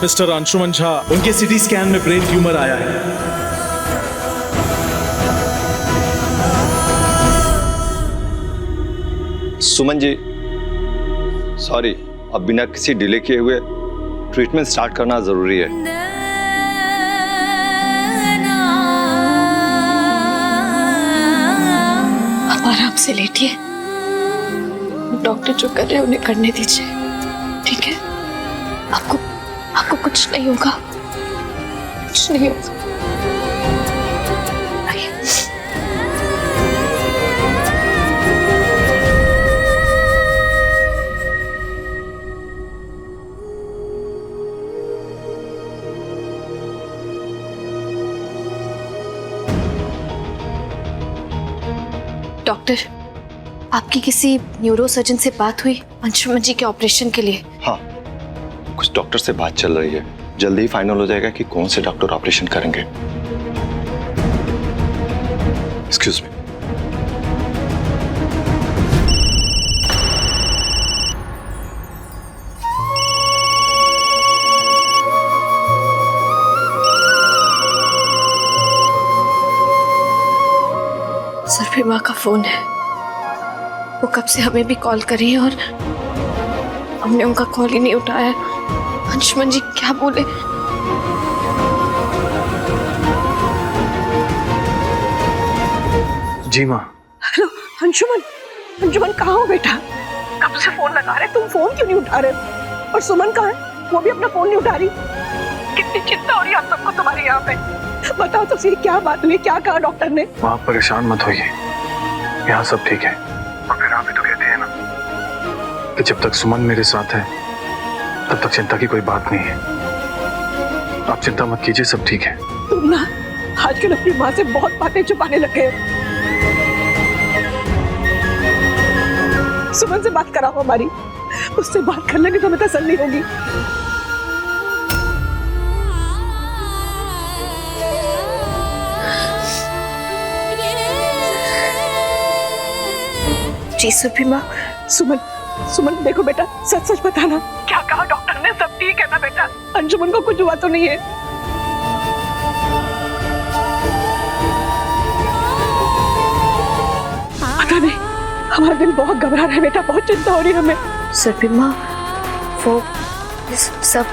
Mister Anshuman Jha, उनके CT scan में brain tumour आया है। सुमन जी, सॉरी, अब बिना किसी डिले किए हुए ट्रीटमेंट स्टार्ट करना जरूरी है। आप आराम से लेटिए, डॉक्टर जो कर रहे हैं उन्हें करने दीजिए, ठीक है? आपको कुछ नहीं होगा, कुछ नहीं होगा। डॉक्टर, आपकी किसी न्यूरो सर्जन से बात हुई अंशुमन जी के ऑपरेशन के लिए? हाँ, कुछ डॉक्टर से बात चल रही है। जल्दी ही फाइनल हो जाएगा कि कौन से डॉक्टर ऑपरेशन करेंगे। Excuse me. सरफी माँ का फोन है, वो कब से हमें भी कॉल कर रही है और हमने उनका कॉल ही नहीं उठाया। अंशुमन जी क्या बोले? जी माँ। हेलो अंशुमन, अंशुमन कहाँ हो बेटा? कब से फोन लगा रहे, तुम फोन क्यों नहीं उठा रहे? और सुमन कहाँ है? वो भी अपना फोन नहीं उठा रही। कितनी चिंता हो रही है आप सबको तुम्हारे यहाँ पे। बताओ तो सही, क्या बात हुई, क्या कहा डॉक्टर ने? माँ परेशान मत होइए, यहाँ सब ठीक है। और फिर आप भी तो कहते हैं ना कि जब तक सुमन मेरे साथ है तब तक चिंता की कोई बात नहीं है। आप चिंता मत कीजिए, सब ठीक है। तुम ना आजकल अपनी माँ से बहुत बातें छुपाने लगे हो। सुमन से बात कराओ हमारी, उससे बात करने की तुम्हें तसल्ली होगी। जी सरफी माँ। सुमन, सुमन देखो बेटा, सच सच बताना, क्या कहा डॉक्टर ने? सब ठीक है ना बेटा? अंशुमन को कुछ हुआ तो नहीं है? पता नहीं, हमारा दिल बहुत घबरा रहा है बेटा, बहुत चिंता हो रही है हमें। सरफी माँ, वो सब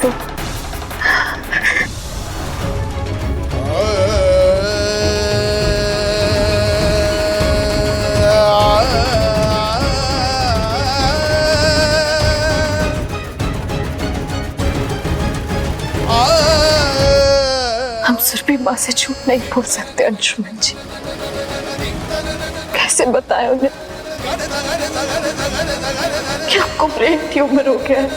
वो हम सरफी माँ से झूठ नहीं बोल सकते अंशुमन जी। कैसे बताएं उन्हें कि आपको ब्रेन ट्यूमर हो गया है?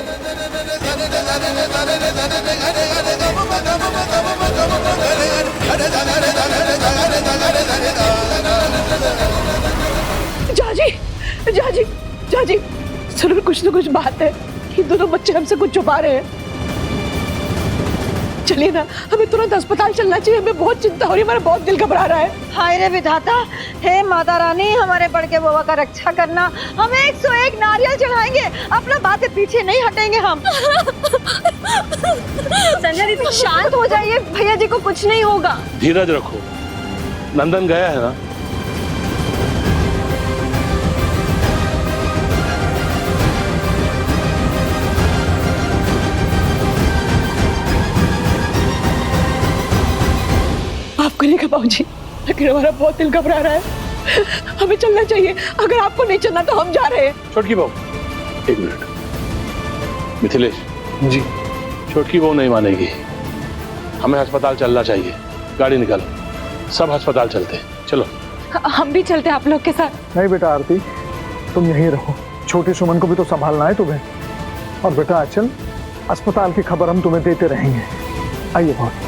जाजी, जाजी, जाजी, जरूर कुछ ना कुछ बात है। ये दोनों बच्चे हमसे कुछ छुपा रहे हैं। चलिए ना, हमें तुरंत अस्पताल चलना चाहिए, हमें बहुत चिंता हो रही है, हमारा बहुत दिल घबरा रहा है। हाय रे विधाता, हे माता रानी, हमारे बड़के बाबा का रक्षा करना। हम 101 नारियल चढ़ाएंगे, अपना बातें पीछे नहीं हटेंगे हम। संजय दीदी शांत हो जाइए, भैया जी को कुछ नहीं होगा। धीरज रखो, नंदन गया है ना? माफ करिएगा बाबूजी, लेकिन हमारा बहुत दिल घबरा रहा है, हमें चलना चाहिए। अगर आपको नहीं चलना तो हम जा रहे हैं। छोटकी बहू, एक मिनट। मिथिलेश जी। छोटकी बहू नहीं मानेगी, हमें अस्पताल चलना चाहिए। गाड़ी निकालो, सब अस्पताल चलते हैं। चलो हम भी चलते हैं आप लोग के साथ। नहीं बेटा आरती, तुम यहीं रहो, छोटी सुमन को भी तो संभालना है तुम्हें। और बेटा आंचल, अस्पताल की खबर हम तुम्हें देते रहेंगे। आइए बहुत।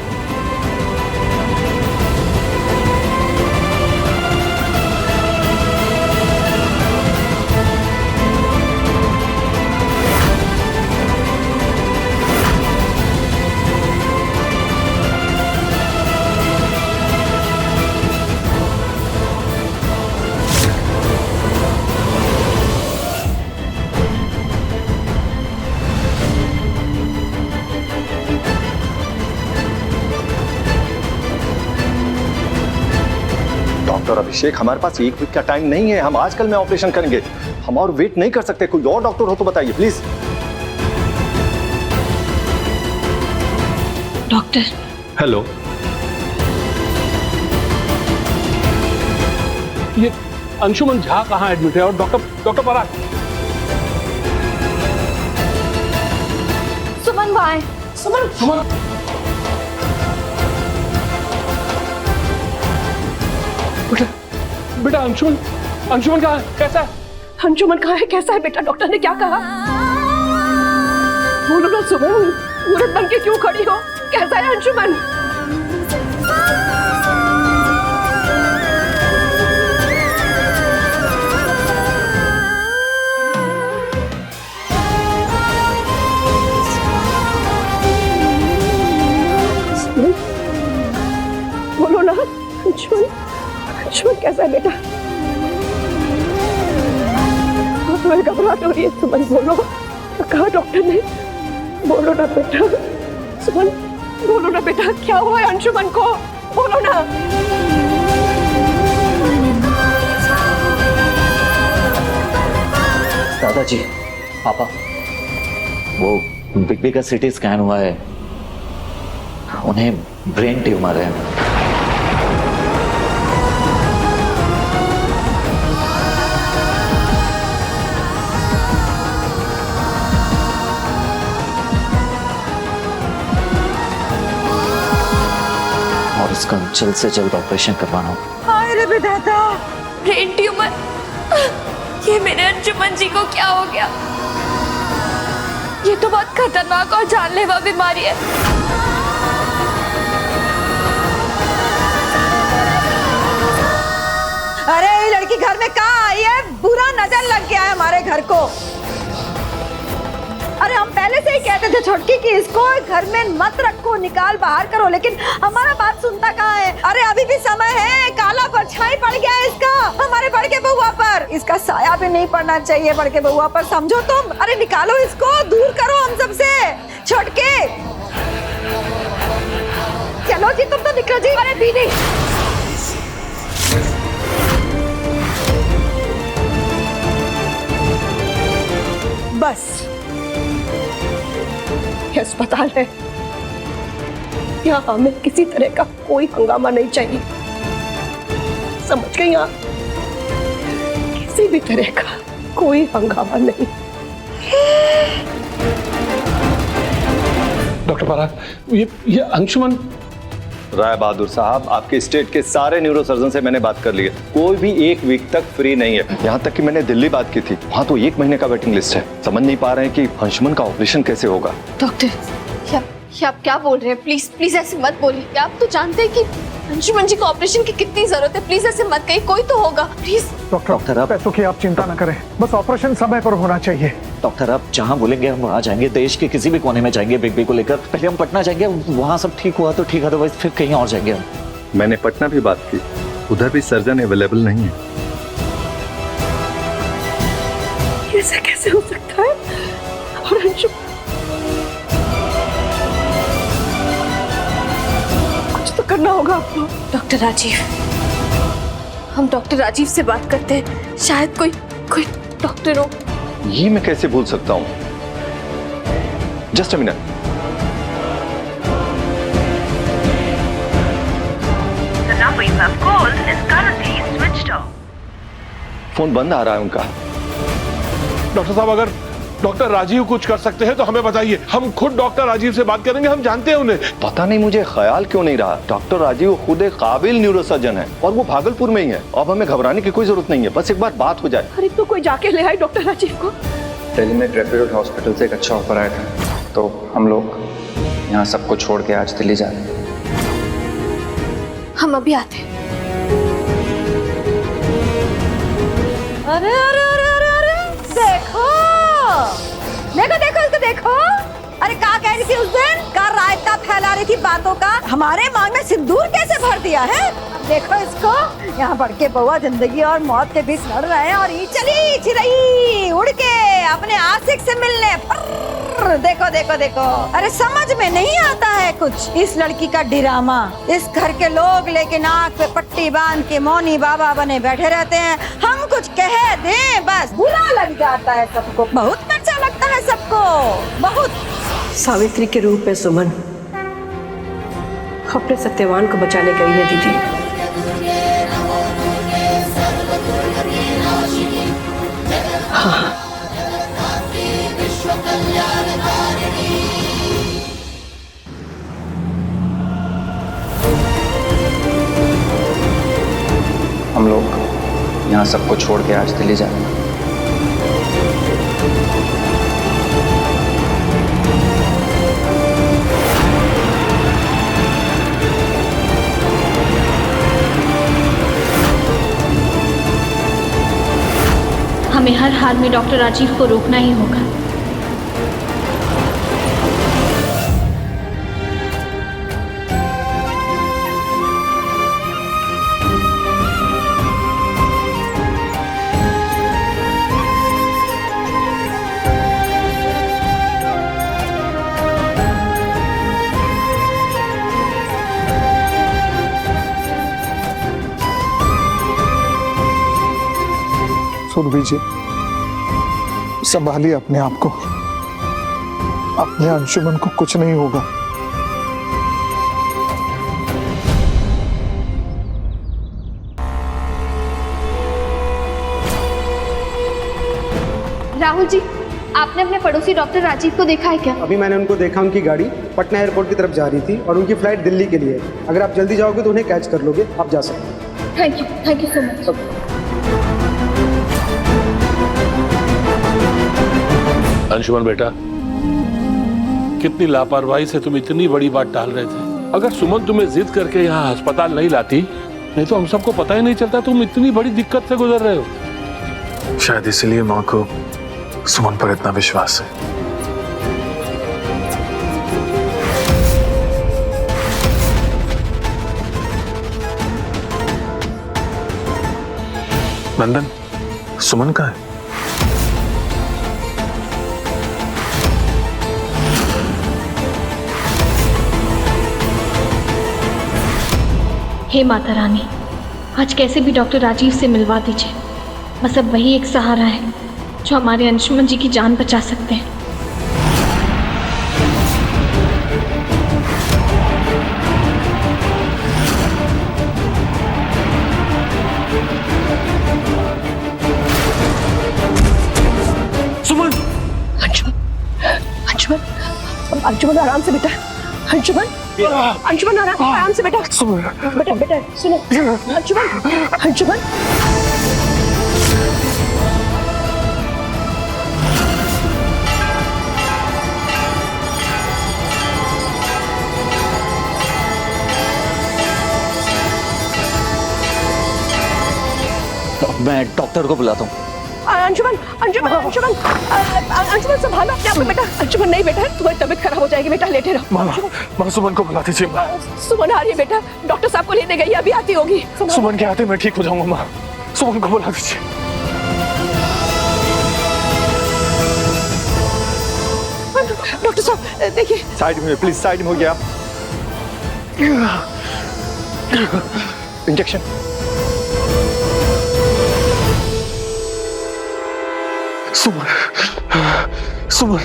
डॉक्टर अभिषेक, हमारे पास एक वीक का टाइम नहीं है। हम आजकल में ऑपरेशन करेंगे, हम और वेट नहीं कर सकते। कोई और डॉक्टर हो तो बताइए प्लीज। डॉक्टर, हेलो, ये अंशुमन झा कहाँ एडमिट है? और डॉक्टर पराग? सुमन भाई, सुमन, बेटा अंशुमन कहाँ है? कैसा है? अंशुमन कहाँ है, कैसा है बेटा? डॉक्टर ने क्या कहा? बोलो ना सुमन, मूर्ख बन के क्यों खड़ी हो? कैसा है अंशुमन? बोलो ना अंशुमन कैसा है बेटा? तुम्हें घबराहट हो रही है सुमन, बोलो। कहा डॉक्टर ने? बोलो ना बेटा सुमन, बोलो ना बेटा, क्या हुआ है अंशुमन को? बोलो ना। दादाजी, पापा, वो बिग का सीटी स्कैन हुआ है, उन्हें ब्रेन ट्यूमर है। और इसका जल्द से जल्द ऑपरेशन करवाना होगा। हाय रे विधाता, ब्रेन ट्यूमर, ये मेरे अंशुमन जी को क्या हो गया? ये तो बहुत खतरनाक और जानलेवा बीमारी है। अरे ये लड़की घर में कहाँ आई है? बुरा नजर लग गया है हमारे घर को। अरे हम पहले से ही कहते थे छोटकी कि इसको घर में मत रखो, निकाल बाहर करो, लेकिन हमारा बात सुनता कहाँ है? अरे अभी भी समय है, काला परछाई पड़ गया है इसका हमारे बड़के बउआ पर। इसका साया भी नहीं पड़ना चाहिए बड़के बउआ पर, समझो तुम। अरे निकालो इसको, दूर करो हम सबसे। छोटके, चलो जी, तुम तो निकलो जी। अरे दीदी, बस ये अस्पताल है, यहाँ हमें किसी तरह का कोई हंगामा नहीं चाहिए, समझ गई आप? किसी भी तरह का कोई हंगामा नहीं। डॉक्टर पराग, ये अंशुमन। राय बहादुर साहब, आपके स्टेट के सारे न्यूरो सर्जन से मैंने बात कर ली है, कोई भी एक वीक तक फ्री नहीं है। यहाँ तक कि मैंने दिल्ली बात की थी, वहाँ तो 1 महीने का वेटिंग लिस्ट है। समझ नहीं पा रहे हैं कि अंशुमन का ऑपरेशन कैसे होगा। डॉक्टर, ये आप क्या बोल रहे हैं? प्लीज प्लीज ऐसे मत बोलिए। आप तो जानते हैं कि अंशुमन जी को ऑपरेशन की कितनी जरूरत है। प्लीज ऐसे मत कहिए, कोई तो होगा प्लीज। डॉक्टर, आप पैसों की आप चिंता न करें, बस ऑपरेशन समय पर होना चाहिए। डॉक्टर, आप जहाँ बोलेंगे हम वहाँ जाएंगे, देश के किसी भी कोने में जाएंगे बिग बी को लेकर। पहले हम पटना जाएंगे, वहाँ सब ठीक हुआ तो ठीक, अदरवाइज फिर कहीं और जाएंगे हम। मैंने पटना भी बात की, उधर भी सर्जन अवेलेबल नहीं है। ऐसा कैसे हो सकता है? और अंशुमन, कुछ तो करना होगा आपको। डॉक्टर राजीव, हम डॉक्टर राजीव से बात करते हैं, शायद कोई डॉक्टर हो। ये मैं कैसे भूल सकता हूँ? Just a minute. The number you have called is currently switched off. Phone बंद आ रहा है उनका। डॉक्टर साहब, अगर डॉक्टर राजीव कुछ कर सकते हैं तो हमें बताइए, हम खुद डॉक्टर राजीव से बात करेंगे, हम जानते हैं उन्हें। पता नहीं मुझे ख्याल क्यों नहीं रहा, डॉक्टर राजीव खुद एक काबिल न्यूरोसर्जन है और वो भागलपुर में ही है। अब हमें घबराने की कोई जरूरत नहीं है, बस एक बार बात हो जाए। अरे तो कोई जाके ले आए डॉक्टर राजीव को। दिल्ली में रेपिड हॉस्पिटल से एक अच्छा ऑफर आया था, तो हम लोग यहाँ सबको छोड़ के आज दिल्ली जा रहे हैं। हम अभी आते हैं। अरे अरे अरे अरे अरे, देखो देखो देखो इसको देखो। अरे क्या कह रही थी उस दिन? का रायता फैला रही थी बातों का, हमारे मांग में सिंदूर कैसे भर दिया है। अब देखो इसको, यहाँ बढ़ के बउआ जिंदगी और मौत के बीच लड़ रहे हैं और ये चली चिरई उड़ के अपने आशिक से मिलने। देखो देखो देखो, अरे समझ में नहीं आता है कुछ इस लड़की का ड्रामा। इस घर के लोग लेकिन आँख पे पट्टी बांध के मौनी बाबा बने बैठे रहते हैं। हम कुछ कह दें बस बुरा लग जाता है सबको, बहुत अच्छा लगता है सबको, बहुत। सावित्री के रूप में सुमन अपने सत्यवान को बचाने गई है दीदी। हाँ, हम लोग यहाँ सबको छोड़ के आज दिल्ली जाएंगे। हमें हर हाल में डॉक्टर राजीव को रोकना ही होगा। सुरभि जी, संभालिए अपने आप को, अपने अंशुमन को कुछ नहीं होगा। राहुल जी, आपने अपने पड़ोसी डॉक्टर राजीव को देखा है क्या? अभी मैंने उनको देखा, उनकी गाड़ी पटना एयरपोर्ट की तरफ जा रही थी और उनकी फ्लाइट दिल्ली के लिए है। अगर आप जल्दी जाओगे तो उन्हें कैच कर लोगे, आप जा सकते हैं। Thank you so much. Anshuman बेटा, कितनी लापरवाही से तुम इतनी बड़ी बात टाल रहे थे। अगर सुमन तुम्हें जिद करके यहाँ अस्पताल नहीं लाती, नहीं तो हम सबको पता ही नहीं चलता तुम इतनी बड़ी दिक्कत से गुजर रहे हो। शायद इसलिए माँ को सुमन पर इतना विश्वास है। नंदन, सुमन कहाँ है? हे माता रानी, आज कैसे भी डॉक्टर राजीव से मिलवा दीजिए। बस अब वही एक सहारा है जो हमारे अंशुमन जी की जान बचा सकते हैं। सुमन! अंशुमन आराम से बेटा। अंशुमन आराम से बेटा। बेटा सुनो, अंशुमन। मैं डॉक्टर को बुलाता हूँ। अंशुमन संभालो अपने आप को बेटा। अंशुमन नहीं बेटा, तुम्हारी तबीयत खराब हो जाएगी बेटा, लेटे रहो। माँ सुमन को बुला दीजिए। सुमन आ रही है बेटा, डॉक्टर साहब को लेने गई, अभी आती होगी। सुमन के आते मैं ठीक हो जाऊंगा। माँ, सुमन को बुला दीजिए। डॉक्टर साहब देखिए। साइड में प्लीज, साइड में हो गया। इंजेक्शन। सुमन।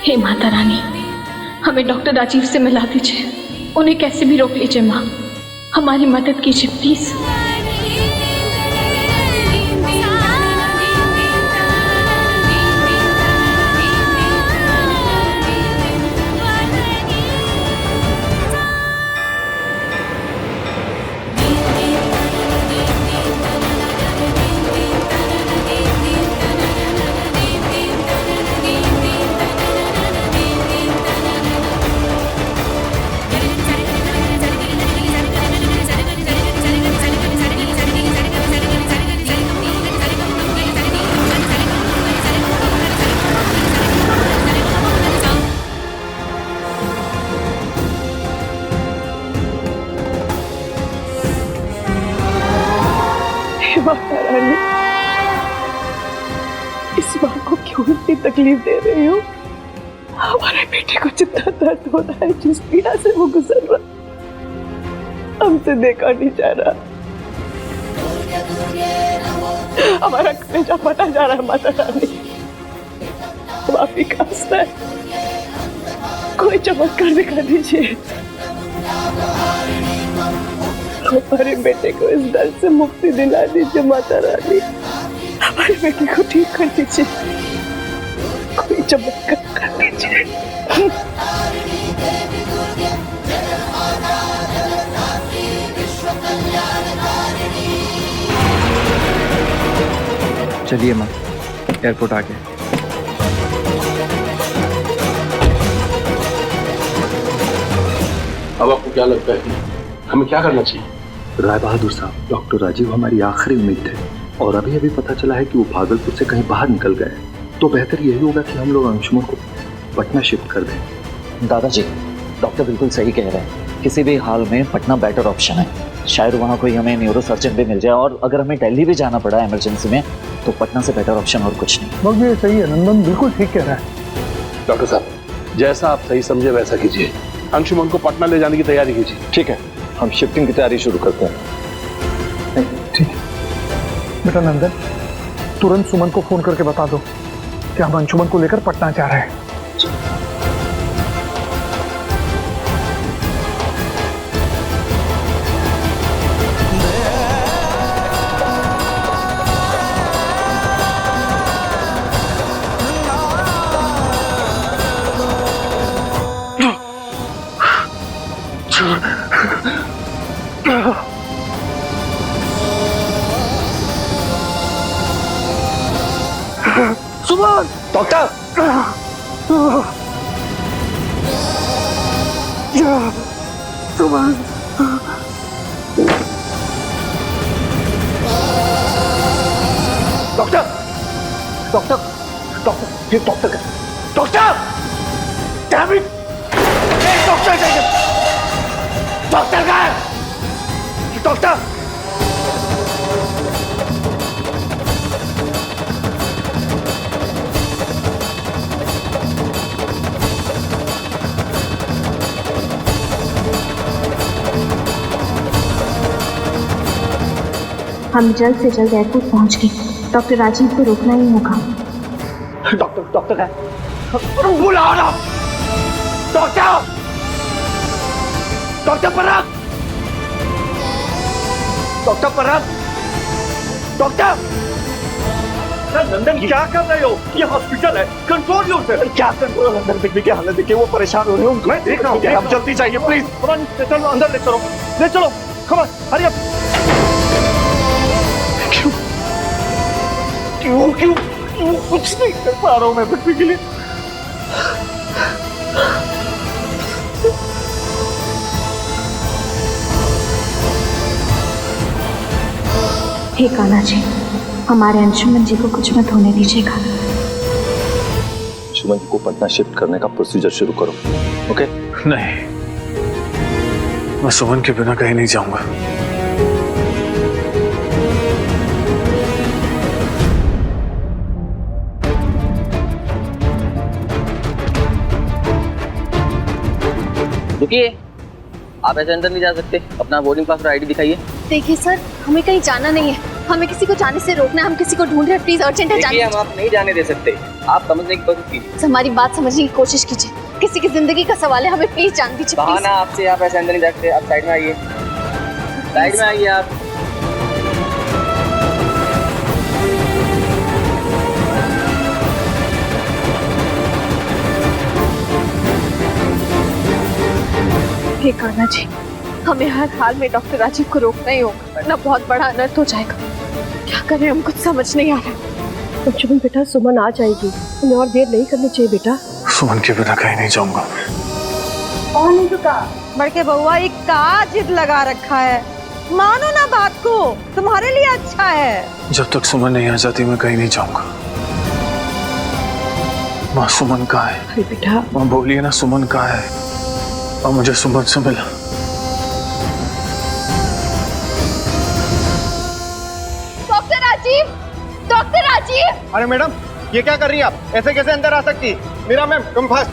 हे माता रानी, हमें डॉक्टर राजीव से मिला दीजिए। उन्हें कैसे भी रोक लीजिए माँ, हमारी मदद कीजिए प्लीज। तकलीफ दे रही हूँ। हमारे बेटे को जितना दर्द हो रहा है, जिस पीड़ा से वो गुजर रहा, हमसे देखा नहीं जा रहा। हमारा कलेजा फटा जा रहा है माता रानी। माफी का आसरा है, कोई चमत्कार दिखा दीजिए। हमारे बेटे को इस दर्द से मुक्ति दिला दीजिए माता रानी। हमारे बेटे को ठीक कर दीजिए, कोई चमत्कार कर दीजिए। चलिए माँ, एयरपोर्ट आ गए। अब आपको क्या लगता है कि हमें क्या करना चाहिए? राय बहादुर साहब, डॉक्टर राजीव हमारी आखिरी उम्मीद थे और अभी अभी पता चला है कि वो भागलपुर से कहीं बाहर निकल गए। तो बेहतर यही होगा कि हम लोग अंशुमन को पटना शिफ्ट कर दें। दादाजी, डॉक्टर बिल्कुल सही कह रहे हैं। किसी भी हाल में पटना बेटर ऑप्शन है। शायद वहाँ कोई हमें न्यूरो सर्जन भी मिल जाए, और अगर हमें दिल्ली भी जाना पड़ा इमरजेंसी में तो पटना से बेटर ऑप्शन और कुछ नहीं। बस ये सही है, नंदन बिल्कुल ठीक कह रहा है। डॉक्टर साहब, जैसा आप सही समझे वैसा कीजिए। अंशुमन को पटना ले जाने की तैयारी कीजिए। ठीक है, हम शिफ्टिंग की तैयारी शुरू करते हैं। ठीक है बेटा नंदन, तुरंत सुमन को फोन करके बता दो कि हम अंशुमन को लेकर पटना जा रहे हैं। सुमन! डॉक्टर! सुमन! डॉक्टर! डॉक्टर! डॉक्टर! ये डॉक्टर का! डॉक्टर! Damn it! डॉक्टर चाहिए! डॉक्टर का है! डॉक्टर! हम जल्द से जल्द एयरपोर्ट पहुंच गए। डॉक्टर राजीव को रोकना ही होगा। डॉक्टर डॉक्टर है, बुलाओ ना! डॉक्टर! डॉक्टर पराग! डॉक्टर पराग! डॉक्टर! नंदन क्या कर रहे हो? ये हॉस्पिटल है, कंट्रोल योरसेल्फ। क्या कंट्रोल? अंदर बिगड़ी की हालत देखिए, वो परेशान हो रहे हैं। मैं देख रहा हूँ, आप जल्दी चाहिए प्लीज। चलो अंदर ले चलो, ले चलो। Come on, hurry up. क्यों क्यों क्यों कुछ नहीं कर पा रहा हूँ मैं पृथ्वी के लिए। हे कान्हा जी, हमारे अंशुमन जी को कुछ मत होने दीजिएगा। अंशुमन जी को पटना शिफ्ट करने का प्रोसीजर शुरू करो। ओके? नहीं, मैं सुमन के बिना कहीं नहीं जाऊंगा। रुकिए, आप ऐसे अंदर नहीं जा सकते। अपना बोर्डिंग पास और आईडी दिखाइए। देखिए सर, हमें कहीं जाना नहीं है। हमें किसी को जाने से रोकना है। हम किसी को ढूंढ रहे हैं। प्लीज अर्जेंट है जाने। हम आप नहीं जाने दे सकते। आप समझने की कोशिश कीजिए। हमारी बात समझने की कोशिश कीजिए। किसी की जिंदगी का सवाल है, हमें प्लीज जान दीजिए। बहाना आपसे, आप ऐसे अंदर नहीं जा सकते। आप साइड में आइए, साइड में आइए आप। हे कान्हा जी, हमें हर हाल में डॉक्टर राजीव को रोकना ही होगा, वरना बहुत बड़ा अनर्थ हो जाएगा। क्या करें, हम कुछ समझ नहीं आ रहा। अंशुमन बेटा, सुमन आ जाएगी, हमें और देर नहीं करनी चाहिए बेटा। सुमन के बिना कहीं नहीं जाऊंगा। कौन है का बड़के बउआ, एक का जिद लगा रखा है। मानो ना बात को, तुम्हारे लिए अच्छा है। जब तक सुमन नहीं आ जाती मैं कहीं नहीं जाऊंगा। माँ, सुमन कहाँ है? अरे बेटा, माँ बोलिए ना, सुमन कहाँ है? और मुझे सुमन से मिला। Doctor Rajiv, doctor Rajiv! अरे मैडम, ये क्या कर रही हैं आप? ऐसे कैसे अंदर आ सकती? Meera ma'am come fast.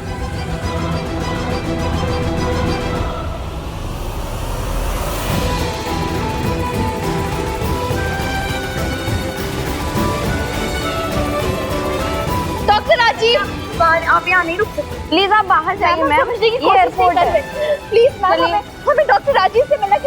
Doctor Rajiv, आप यहाँ नहीं रुक सकते, प्लीज आप बाहर जाइए मैम, ये एयरपोर्ट है। प्लीज मैम, हमें डॉक्टर राजीव से मिलना